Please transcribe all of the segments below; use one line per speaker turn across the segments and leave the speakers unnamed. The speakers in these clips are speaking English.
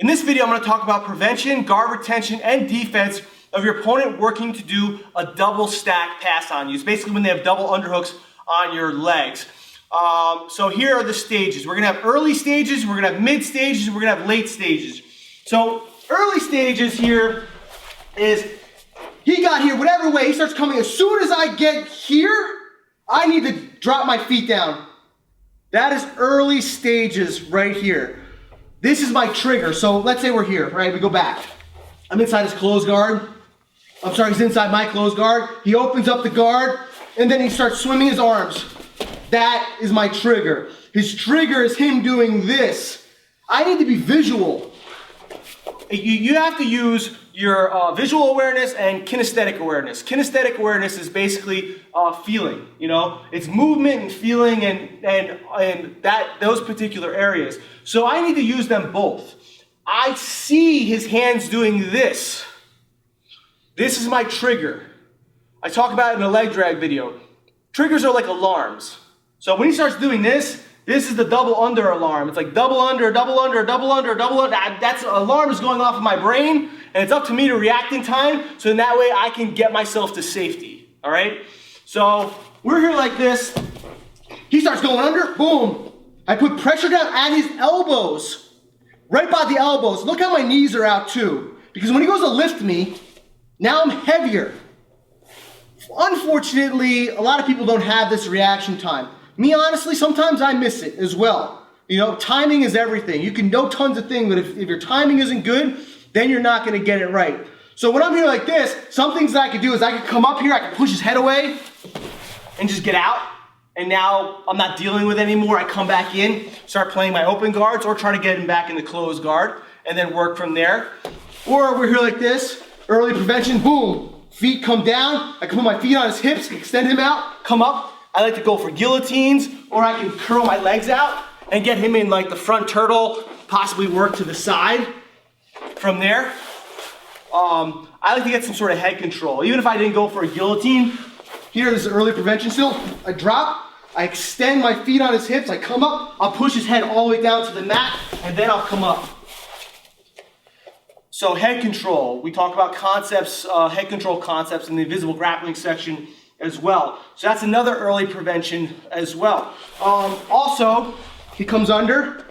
In this video, I'm going to talk about prevention, guard retention, and defense of your opponent working to do a double stack pass on you. It's basically when they have double underhooks on your legs. So here are the stages. We're going to have early stages, we're going to have mid stages, and we're going to have late stages. So early stages here is, he got here whatever way, he starts coming. As soon as I get here, I need to drop my feet down. That is early stages right here. This is my trigger. So let's say we're here, right? We go back. I'm inside his closed guard. I'm sorry, he's inside my closed guard. He opens up the guard, and then he starts swimming his arms. That is my trigger. His trigger is him doing this. I need to be visual. You have to use your visual awareness and kinesthetic awareness. Kinesthetic awareness is basically feeling, you know? It's movement and feeling and those particular areas. So I need to use them both. I see his hands doing this. This is my trigger. I talk about it in a leg drag video. Triggers are like alarms. So when he starts doing this, this is the double under alarm. It's like double under, double under, double under, double under. That's alarm is going off in my brain, and it's up to me to react in time, so in that way I can get myself to safety, all right? So we're here like this. He starts going under, boom. I put pressure down at his elbows, right by the elbows. Look how my knees are out too, because when he goes to lift me, now I'm heavier. Unfortunately, a lot of people don't have this reaction time. Me, honestly, sometimes I miss it as well. You know, timing is everything. You can know tons of things, but if your timing isn't good, then you're not going to get it right. So when I'm here like this, some things that I could do is I could come up here, I could push his head away and just get out. And now I'm not dealing with it anymore. I come back in, start playing my open guards, or try to get him back in the closed guard and then work from there. Or we're here like this, early prevention, boom. Feet come down, I can put my feet on his hips, extend him out, come up. I like to go for guillotines, or I can curl my legs out and get him in like the front turtle, possibly work to the side from there. I like to get some sort of head control. Even if I didn't go for a guillotine, here is early prevention still. I drop, I extend my feet on his hips, I come up, I'll push his head all the way down to the mat, and then I'll come up. So head control, we talk about concepts, head control concepts in the invisible grappling section as well. So that's another early prevention as well. Also, he comes under,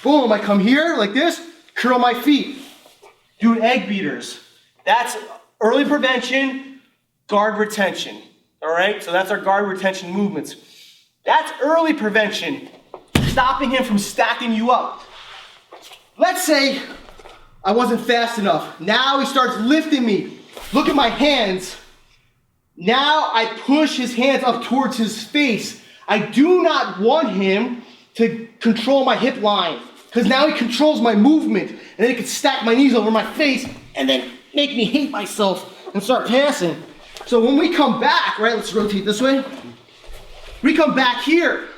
boom, I come here like this, curl my feet, do egg beaters. That's early prevention, guard retention, all right? So that's our guard retention movements. That's early prevention, stopping him from stacking you up. Let's say I wasn't fast enough. Now he starts lifting me. Look at my hands. Now I push his hands up towards his face. I do not want him to control my hip line, because now he controls my movement, and then he can stack my knees over my face and then make me hate myself and start passing. So when we come back, right, let's rotate this way. We come back here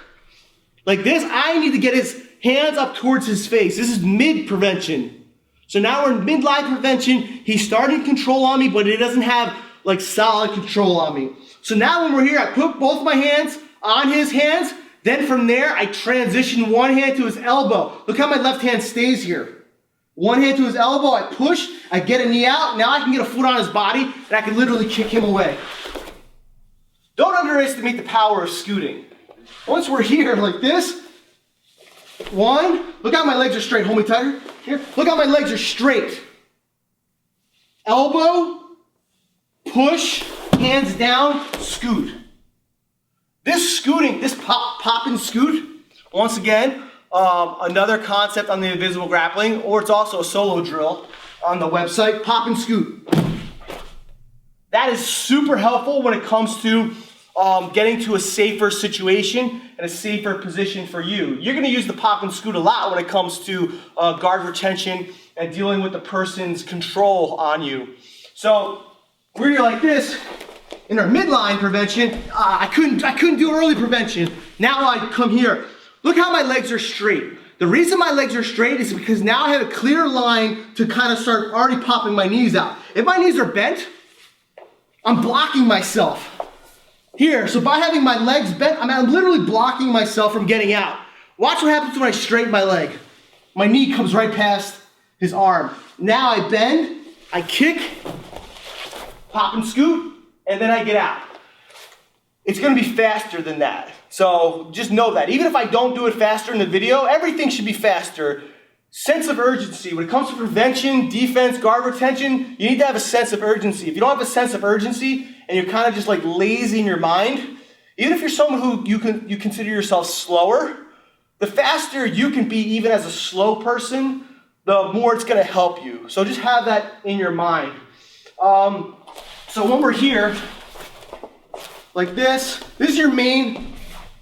like this. I need to get his hands up towards his face. This is mid prevention. So now we're in midline prevention. He's starting to control on me, but he doesn't have like solid control on me. So now when we're here, I put both my hands on his hands. Then from there, I transition one hand to his elbow. Look how my left hand stays here. One hand to his elbow, I push, I get a knee out. Now I can get a foot on his body, and I can literally kick him away. Don't underestimate the power of scooting. Once we're here like this, one, look how my legs are straight. Hold me tighter. Here, look how my legs are straight. Elbow, push, hands down, scoot. This scooting, this pop and scoot, once again, another concept on the invisible grappling, or it's also a solo drill on the website, pop and scoot. That is super helpful when it comes to getting to a safer situation and a safer position for you. You're going to use the pop and scoot a lot when it comes to guard retention and dealing with the person's control on you. So we're here like this. In our midline prevention, I couldn't do early prevention. Now I come here. Look how my legs are straight. The reason my legs are straight is because now I have a clear line to kind of start already popping my knees out. If my knees are bent, I'm blocking myself. Here, so by having my legs bent, I'm literally blocking myself from getting out. Watch what happens when I straighten my leg. My knee comes right past, his arm. Now I bend, I kick, pop and scoot, and then I get out. It's gonna be faster than that. So just know that. Even if I don't do it faster in the video, everything should be faster. Sense of urgency. When it comes to prevention, defense, guard retention, you need to have a sense of urgency. If you don't have a sense of urgency and you're kind of just like lazy in your mind, even if you're someone who you consider yourself slower, the faster you can be even as a slow person, the more it's gonna help you. So just have that in your mind. So when we're here, like this is your main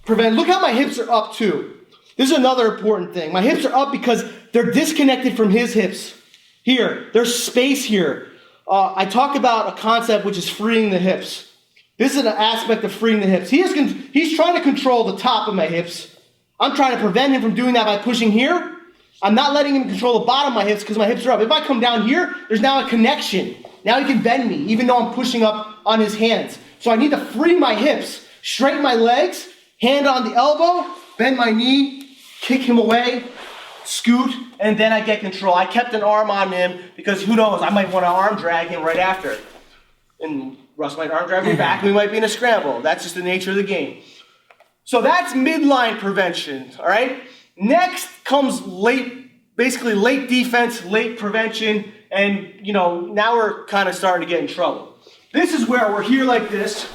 prevent. Look how my hips are up too. This is another important thing. My hips are up because they're disconnected from his hips. Here, there's space here. I talk about a concept which is freeing the hips. This is an aspect of freeing the hips. He's trying to control the top of my hips. I'm trying to prevent him from doing that by pushing here. I'm not letting him control the bottom of my hips because my hips are up. If I come down here, there's now a connection. Now he can bend me, even though I'm pushing up on his hands. So I need to free my hips, straighten my legs, hand on the elbow, bend my knee, kick him away, scoot, and then I get control. I kept an arm on him because who knows, I might want to arm drag him right after. And Russ might arm drag me back, we might be in a scramble. That's just the nature of the game. So that's midline prevention, all right? Next comes basically late defense, late prevention, and now we're kind of starting to get in trouble. This is where we're here like this.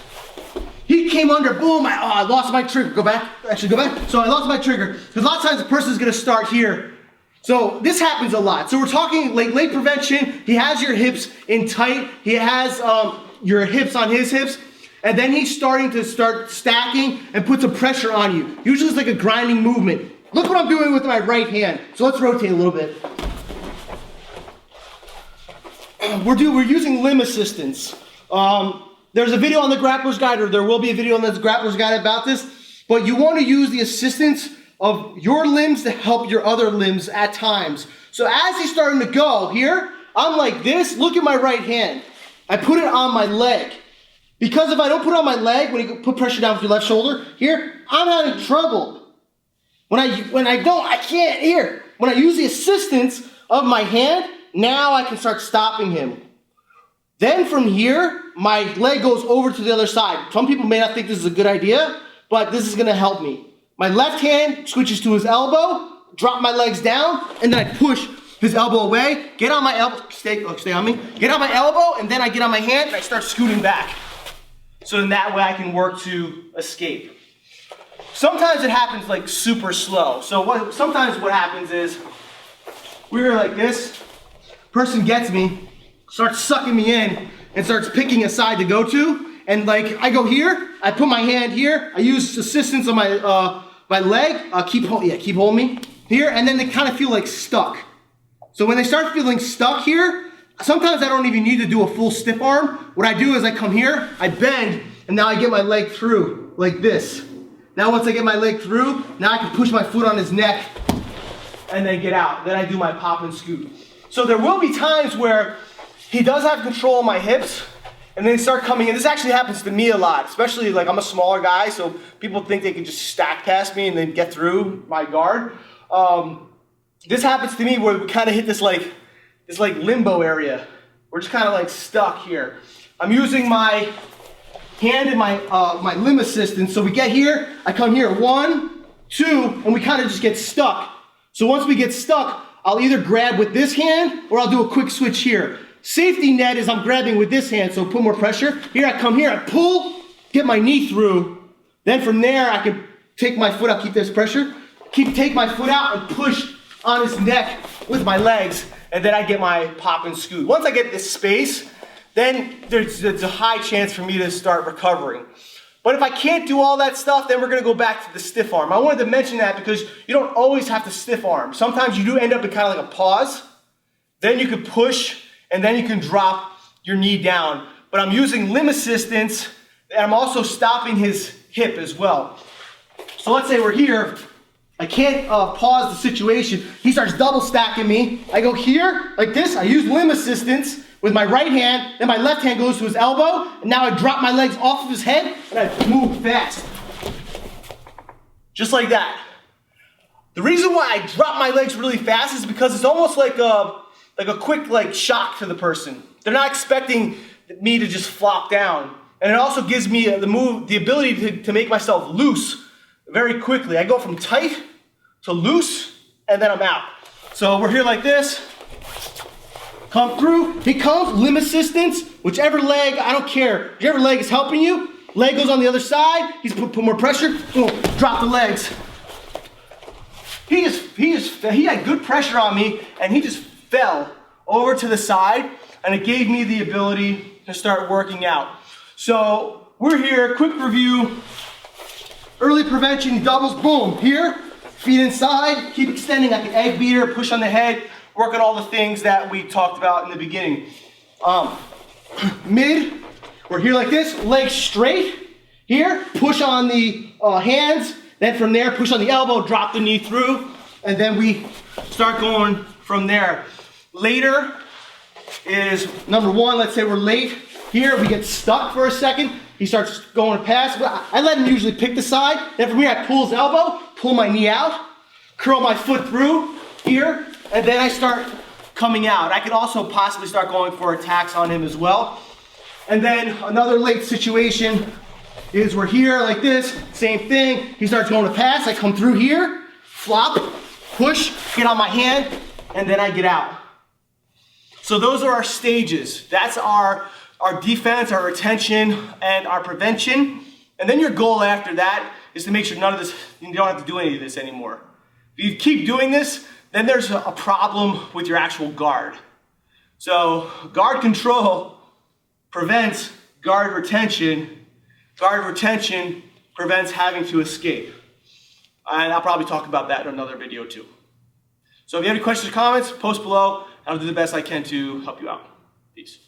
He came under, boom, I lost my trigger. Go back, actually go back. So I lost my trigger. Because a lot of times the person's gonna start here. So this happens a lot. So we're talking late prevention. He has your hips in tight. He has your hips on his hips. And then he's starting to stacking and put some pressure on you. Usually it's like a grinding movement. Look what I'm doing with my right hand. So let's rotate a little bit. We're using limb assistance. There's a video on the Grappler's Guide, or there will be a video on the Grappler's Guide about this, but you want to use the assistance of your limbs to help your other limbs at times. So as he's starting to go here, I'm like this, look at my right hand. I put it on my leg. Because if I don't put it on my leg, when you put pressure down with your left shoulder, here, I'm having trouble. When I don't, I can't here. When I use the assistance of my hand, now I can start stopping him. Then from here, my leg goes over to the other side. Some people may not think this is a good idea, but this is gonna help me. My left hand switches to his elbow, drop my legs down, and then I push his elbow away, get on my elbow, stay on me, get on my elbow, and then I get on my hand and I start scooting back. So then that way I can work to escape. Sometimes it happens like super slow. So sometimes what happens is, we're like this, person gets me, starts sucking me in, and starts picking a side to go to, and like I go here, I put my hand here, I use assistance on my leg, keep holding me here, and then they kind of feel like stuck. So when they start feeling stuck here, sometimes I don't even need to do a full stiff arm. What I do is I come here, I bend, and now I get my leg through like this. Now once I get my leg through, now I can push my foot on his neck and then get out. Then I do my pop and scoot. So there will be times where he does have control of my hips, and they start coming in. This actually happens to me a lot, especially like I'm a smaller guy, so people think they can just stack past me and then get through my guard. This happens to me where we kind of hit this limbo area. We're just kind of like stuck here. I'm using my hand and my limb assistance. So we get here, I come here, 1, 2, and we kind of just get stuck. So once we get stuck, I'll either grab with this hand or I'll do a quick switch here. Safety net is I'm grabbing with this hand, so put more pressure. Here I come here, I pull, get my knee through. Then from there, I can take my foot out, keep this pressure, take my foot out and push on his neck with my legs, and then I get my pop and scoot. Once I get this space, then there's a high chance for me to start recovering. But if I can't do all that stuff, then we're gonna go back to the stiff arm. I wanted to mention that because you don't always have to stiff arm. Sometimes you do end up in kind of like a pause. Then you can push, and then you can drop your knee down. But I'm using limb assistance, and I'm also stopping his hip as well. So let's say we're here, I can't pause the situation. He starts double stacking me. I go here, like this, I use limb assistance with my right hand, then my left hand goes to his elbow, and now I drop my legs off of his head, and I move fast. Just like that. The reason why I drop my legs really fast is because it's almost like a quick like shock to the person. They're not expecting me to just flop down. And it also gives me the ability to make myself loose very quickly. I go from tight to loose, and then I'm out. So we're here like this. Come through. He comes, limb assistance, whichever leg, I don't care. Whichever leg is helping you, leg goes on the other side. He's put more pressure. Boom, drop the legs. He had good pressure on me, and he just fell over to the side, and it gave me the ability to start working out. So we're here, quick review. Early prevention, doubles, boom. Here, feet inside, keep extending like an egg beater, push on the head, work on all the things that we talked about in the beginning. Mid, we're here like this, legs straight. Here, push on the hands, then from there, push on the elbow, drop the knee through, and then we start going from there. Later is number one, let's say we're late. Here, we get stuck for a second. He starts going to pass. I let him usually pick the side. Then from here, I pull his elbow, pull my knee out, curl my foot through here, and then I start coming out. I could also possibly start going for attacks on him as well. And then another late situation is we're here like this, same thing. He starts going to pass. I come through here, flop, push, get on my hand, and then I get out. So those are our stages. That's our defense, our retention, and our prevention. And then your goal after that is to make sure none of this, you don't have to do any of this anymore. If you keep doing this, then there's a problem with your actual guard. So guard control prevents guard retention. Guard retention prevents having to escape. And I'll probably talk about that in another video too. So if you have any questions or comments, post below. I'll do the best I can to help you out. Peace.